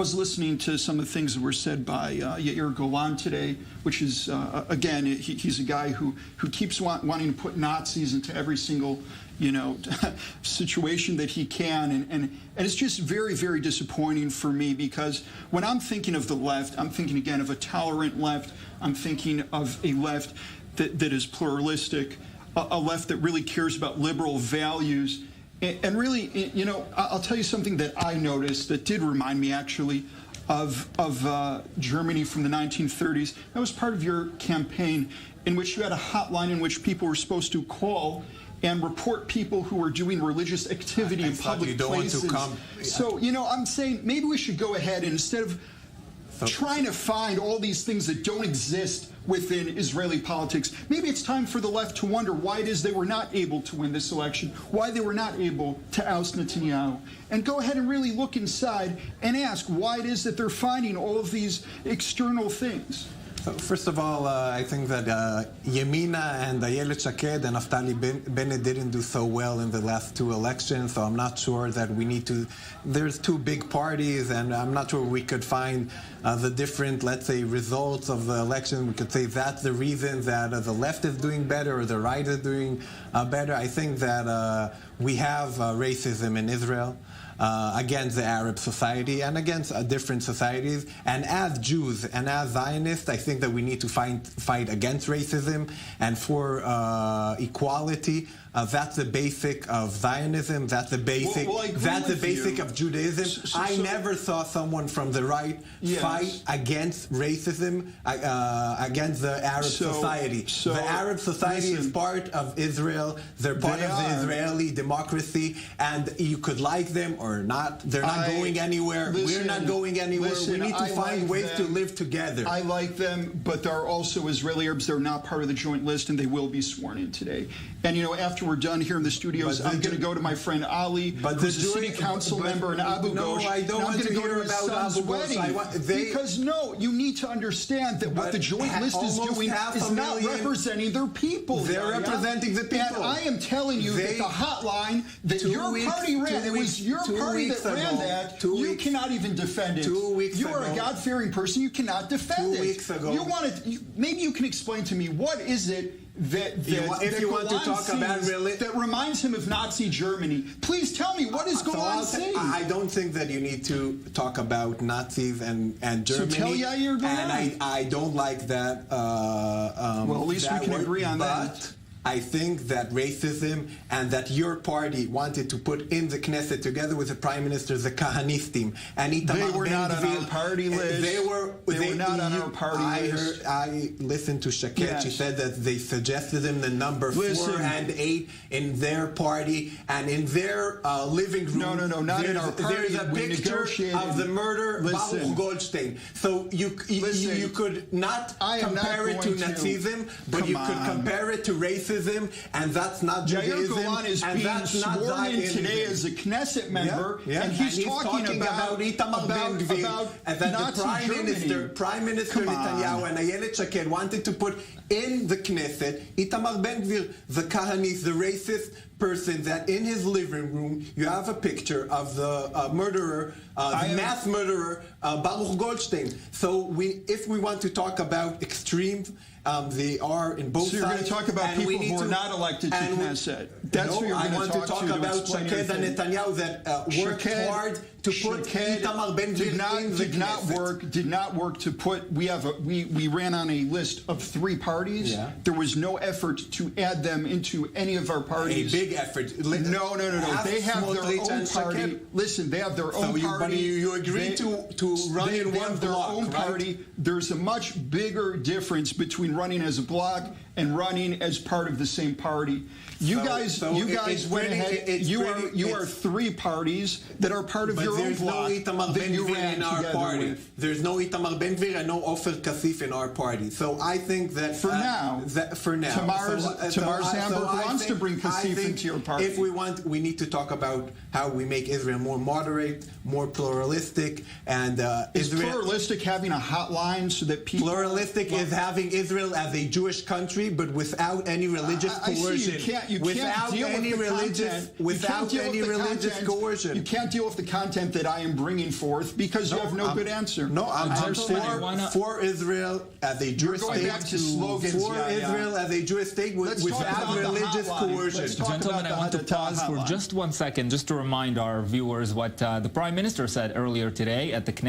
I was listening to some of the things that were said by Yair Golan today, which is, again, he's a guy who keeps wanting to put Nazis into every single, situation that he can. And it's just very, very disappointing for me, because when I'm thinking of the left, I'm thinking, again, of a tolerant left. I'm thinking of a left that is pluralistic, a left that really cares about liberal values. And really, I'll tell you something that I noticed that did remind me, actually, of Germany from the 1930s. That was part of your campaign, in which you had a hotline in which people were supposed to call and report people who were doing religious activity in public places. So, I'm saying maybe we should go ahead and, instead of trying to find all these things that don't exist within Israeli politics, maybe it's time for the left to wonder why it is they were not able to win this election, why they were not able to oust Netanyahu, and go ahead and really look inside and ask why it is that they're finding all of these external things. First of all, I think that Yemina and Ayelet Shaked and Naftali Bennett didn't do so well in the last two elections, so I'm not sure that we need to. There's two big parties, and I'm not sure we could find the different, let's say, results of the election. We could say that's the reason that the left is doing better or the right is doing better. I think that we have racism in Israel. Against the Arab society and against different societies. And as Jews and as Zionists, I think that we need to fight against racism and for equality. That's the basic of Zionism. That's the basic. That's the basic of Judaism. I never saw someone from the right fight against racism, against the Arab society. The Arab society is part of Israel. They're part of the Israeli democracy, and you could like them or not. They're not going anywhere. We're not going anywhere. We need to find ways to live together. I like them, but there are also Israeli Arabs that are not part of the joint list, and they will be sworn in today. And after we're done here in the studios, I'm going to go to my friend Ali, who's a city council member in Abu Ghosh. No, I don't want to hear about Abu Ghosh. Because you need to understand that what the joint list is doing is not representing their people. They're representing the people. And I am telling you that the hotline that your party ran, it was your party that ran that, you cannot even defend it. 2 weeks ago. You are a God-fearing person. You cannot defend it. 2 weeks ago. Maybe you can explain to me, what is it that reminds him of Nazi Germany? Please tell me, what is Golan saying? I don't think that you need to talk about Nazis and Germany. So tell Yair Golan. And I don't like that. Well, at least we can agree on that. I think that racism and that your party wanted to put in the Knesset, together with the Prime Minister, the Kahanistim, and Itamar they were not on our party list. They were not on our party list. I listened to Shaked. Yes. She said that they suggested them the number 4 and 8 in their party and in their living room. No, not in our party. There's a picture of the murder Baruch Goldstein. So you could not compare it to Nazism, but you could compare it to racism. And that's not Judaism. Yair Golan is being sworn in today as a Knesset member, and he's talking about Itamar Ben-Gvir, and that the Prime Minister Netanyahu and Ayelet Shaked wanted to put in the Knesset Itamar Ben-Gvir, the Kahanist, the racist person, that in his living room you have a picture of the murderer, the mass murderer, Baruch Goldstein. So if we want to talk about extremes, they are in both sides. So you're going to talk about people who are not elected to Knesset. That's what you're going to talk about Shaked and Netanyahu that worked hard to put Itamar Ben-Gvir in the Knesset. Did not work to put. We ran on a list of 3 parties. Yeah. There was no effort to add them into any of our parties. A big effort. No. They have their own party. Listen, they have their own party. But you agree to run in one block, party. There's a much bigger difference between running as a bloc and running as part of the same party. You guys went ahead. You are 3 parties that are part of your own bloc. There's no Itamar Ben-Gvir in our party. There's no Itamar Ben-Gvir and no Ofer Kasif in our party. So I think that for now, Tamar Zandberg wants to bring Kasif into your party. If we need to talk about how we make Israel more moderate, more pluralistic, and is pluralistic having a hotline so that people pluralistic is having Israel as a Jewish country country, but without any religious coercion. Without any religious coercion. You can't deal with the content that I am bringing forth because you have no good answer. No, I'm for Israel as a Jewish state. Israel as a Jewish state without religious coercion. Gentlemen, I want to pause for just 1 second just to remind our viewers what the Prime Minister said earlier today at the Knesset